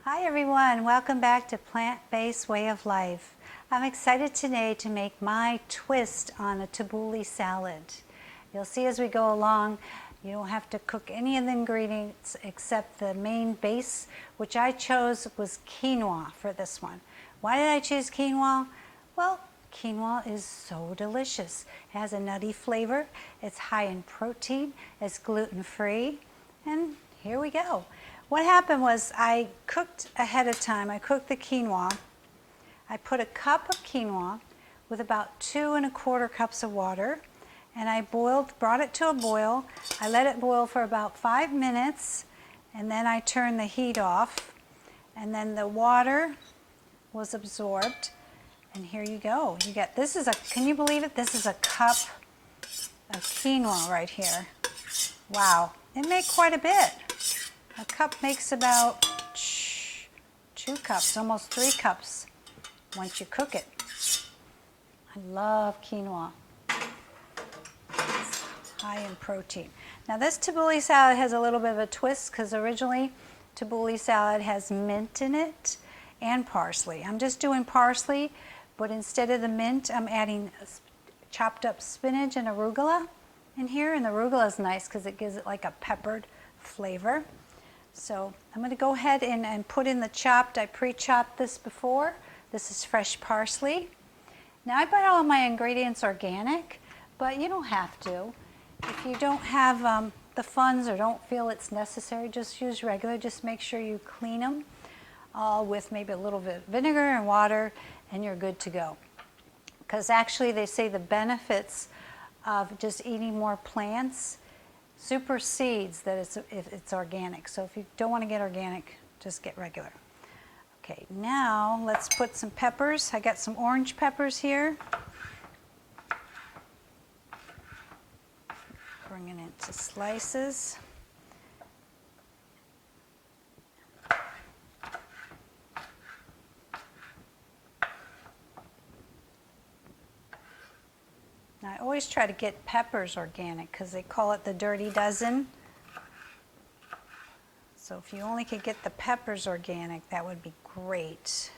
Hi everyone, welcome back to Plant-Based Way of Life. I'm excited today to make my twist on a Tabouli salad. You'll see as we go along, you don't have to cook any of the ingredients except the main base, which I chose was quinoa for this one. Why did I choose quinoa? Well, quinoa is so delicious. It has a nutty flavor, it's high in protein, it's gluten-free, and here we go. What happened was I cooked ahead of time. I cooked the quinoa. I put a cup of quinoa with about 2 1/4 cups of water, and I brought it to a boil. I let it boil for about 5 minutes, and then I turned the heat off, and then the water was absorbed. And here you go. You get, this is a, can you believe it? This is a cup of quinoa right here. Wow, it made quite a bit. A cup makes about 2 cups, almost 3 cups once you cook it. I love quinoa. It's high in protein. Now this Tabouli salad has a little bit of a twist because originally Tabouli salad has mint in it and parsley. I'm just doing parsley, but instead of the mint, I'm adding chopped up spinach and arugula in here, and the arugula is nice because it gives it like a peppered flavor. So I'm going to go ahead and put in the chopped, I pre-chopped this before. This is fresh parsley. Now I buy all my ingredients organic, but you don't have to. If you don't have the funds or don't feel it's necessary, just use regular. Just make sure you clean them all with maybe a little bit of vinegar and water, and you're good to go. Because actually they say the benefits of just eating more plants supersedes that if it's organic. So if you don't want to get organic, just get regular. Okay, now let's put some peppers. I got some orange peppers here. Bring it into slices. Now, I always try to get peppers organic because they call it the dirty dozen. So if you only could get the peppers organic, that would be great.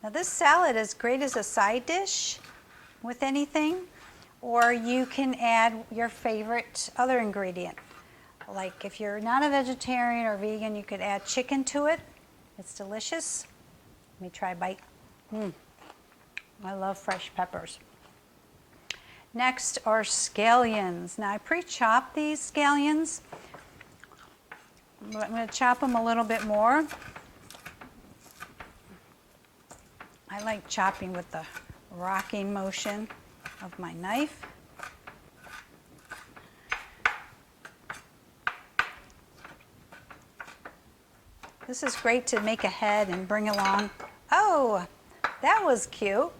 Now this salad is great as a side dish with anything, or you can add your favorite other ingredient. Like if you're not a vegetarian or vegan, you could add chicken to it. It's delicious. Let me try a bite. I love fresh peppers. Next are scallions. Now I pre-chopped these scallions. I'm going to chop them a little bit more. I like chopping with the rocking motion of my knife. This is great to make ahead and bring along. Oh, that was cute.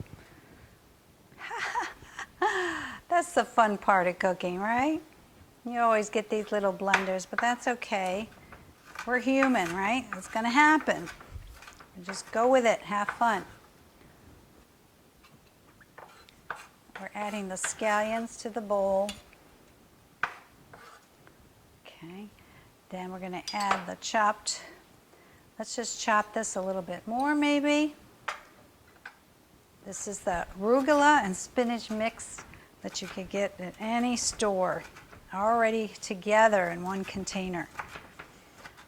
That's the fun part of cooking, right? You always get these little blunders, but that's okay. We're human, right? It's going to happen. Just go with it. Have fun. We're adding the scallions to the bowl. Okay. Then we're going to add the chopped. Let's just chop this a little bit more, maybe. This is the arugula and spinach mix that you could get at any store, already together in one container.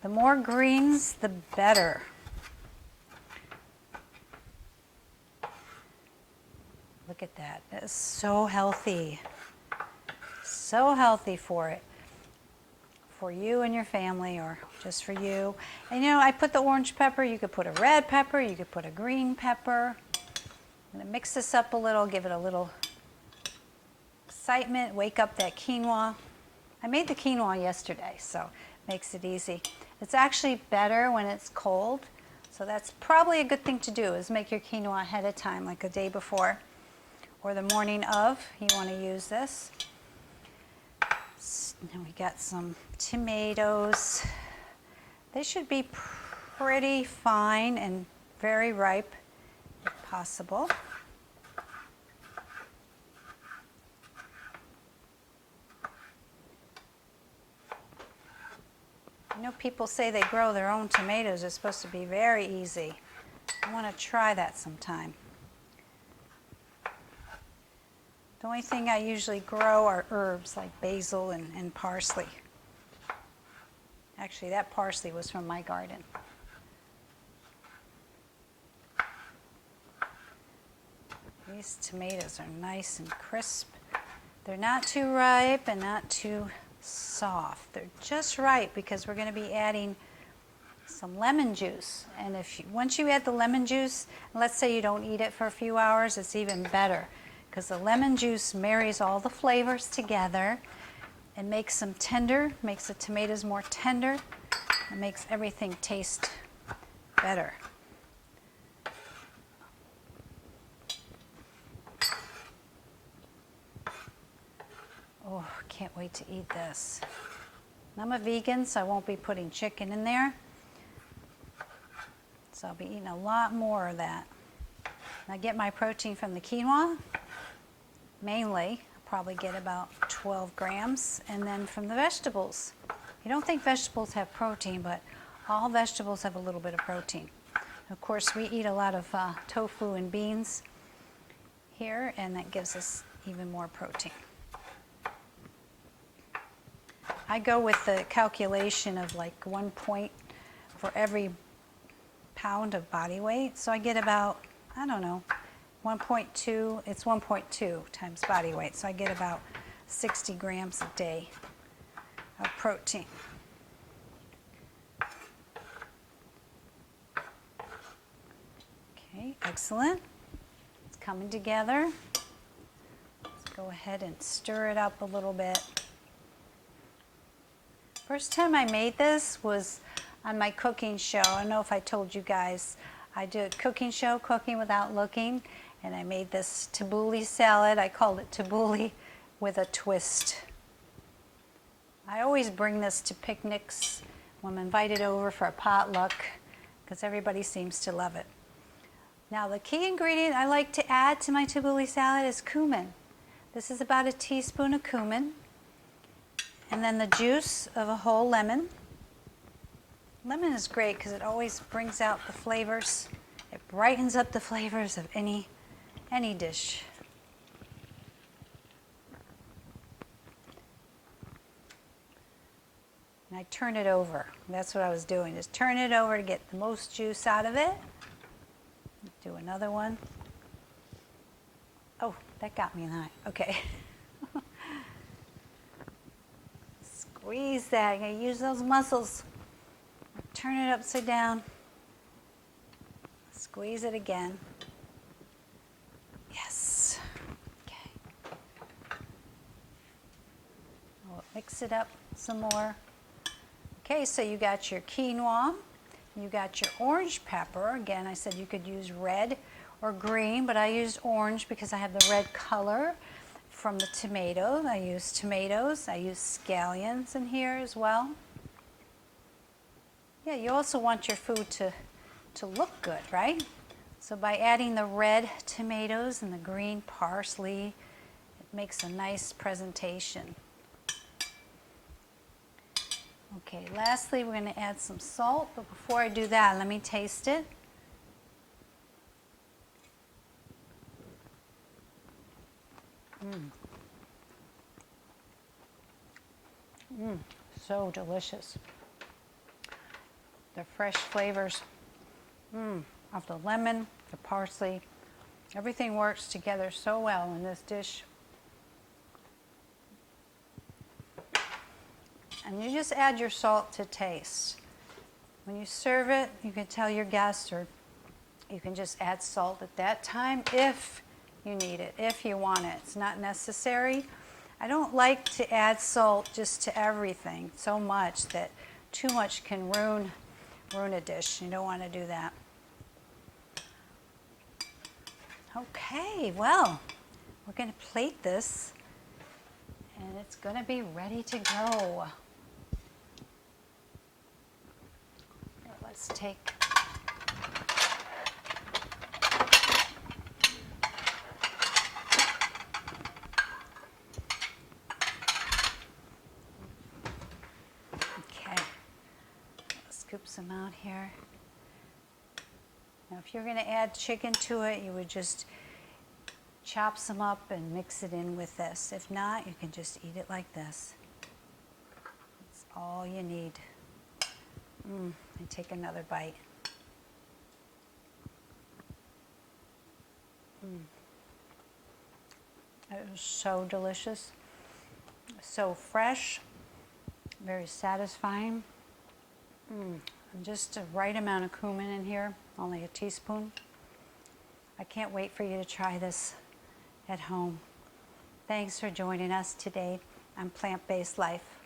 The more greens, the better. Look at that. That is so healthy. So healthy for it. For you and your family, or just for you. And you know, I put the orange pepper. You could put a red pepper. You could put a green pepper. I'm going to mix this up a little, give it a little excitement, wake up that quinoa. I made the quinoa yesterday, so it makes it easy. It's actually better when it's cold, so that's probably a good thing to do, is make your quinoa ahead of time, like a day before or the morning of. You want to use this. Now we got some tomatoes. They should be pretty fine and very ripe if possible. You know, people say they grow their own tomatoes. It's supposed to be very easy. I want to try that sometime. The only thing I usually grow are herbs like basil and parsley. Actually, that parsley was from my garden. These tomatoes are nice and crisp. They're not too ripe and not too soft. They're just right because we're going to be adding some lemon juice. And once you add the lemon juice, let's say you don't eat it for a few hours, it's even better because the lemon juice marries all the flavors together and makes them tender, makes the tomatoes more tender, and makes everything taste better. Oh, can't wait to eat this. I'm a vegan, so I won't be putting chicken in there. So I'll be eating a lot more of that. I get my protein from the quinoa, mainly. I'll probably get about 12 grams, and then from the vegetables. You don't think vegetables have protein, but all vegetables have a little bit of protein. Of course, we eat a lot of tofu and beans here, and that gives us even more protein. I go with the calculation of like 1 point for every pound of body weight. So I get about, I don't know, 1.2, it's 1.2 times body weight. So I get about 60 grams a day of protein. Okay, excellent. It's coming together. Let's go ahead and stir it up a little bit. First time I made this was on my cooking show. I don't know if I told you guys. I did a cooking show, Cooking Without Looking, and I made this tabouli salad. I called it tabouli with a twist. I always bring this to picnics when I'm invited over for a potluck because everybody seems to love it. Now the key ingredient I like to add to my tabouli salad is cumin. This is about a teaspoon of cumin. And then the juice of a whole lemon. Lemon is great because it always brings out the flavors. It brightens up the flavors of any dish. And I turn it over. That's what I was doing, just turn it over to get the most juice out of it. Do another one. Oh, that got me in the eye. Okay. Squeeze that. You're going to use those muscles. Turn it upside down. Squeeze it again. Yes. Okay. We'll mix it up some more. Okay, so you got your quinoa. You got your orange pepper. Again, I said you could use red or green, but I used orange because I have the red color from the tomatoes. I use tomatoes. I use scallions in here as well. Yeah, you also want your food to look good, right? So by adding the red tomatoes and the green parsley, it makes a nice presentation. Okay, lastly, we're going to add some salt, but before I do that, let me taste it. So delicious. The fresh flavors of the lemon, the parsley, everything works together so well in this dish. And you just add your salt to taste. When you serve it, you can tell your guests, or you can just add salt at that time if you need it, if you want it. It's not necessary. I don't like to add salt just to everything so much that too much can ruin a dish. You don't want to do that. Okay, well, we're going to plate this and it's going to be ready to go. Let's take some out here. Now if you're going to add chicken to it, you would just chop some up and mix it in with this. If not, you can just eat it like this. That's all you need. And take another bite. It was so delicious, so fresh, very satisfying. And just the right amount of cumin in here, only a teaspoon. I can't wait for you to try this at home. Thanks for joining us today on Plant-Based Life.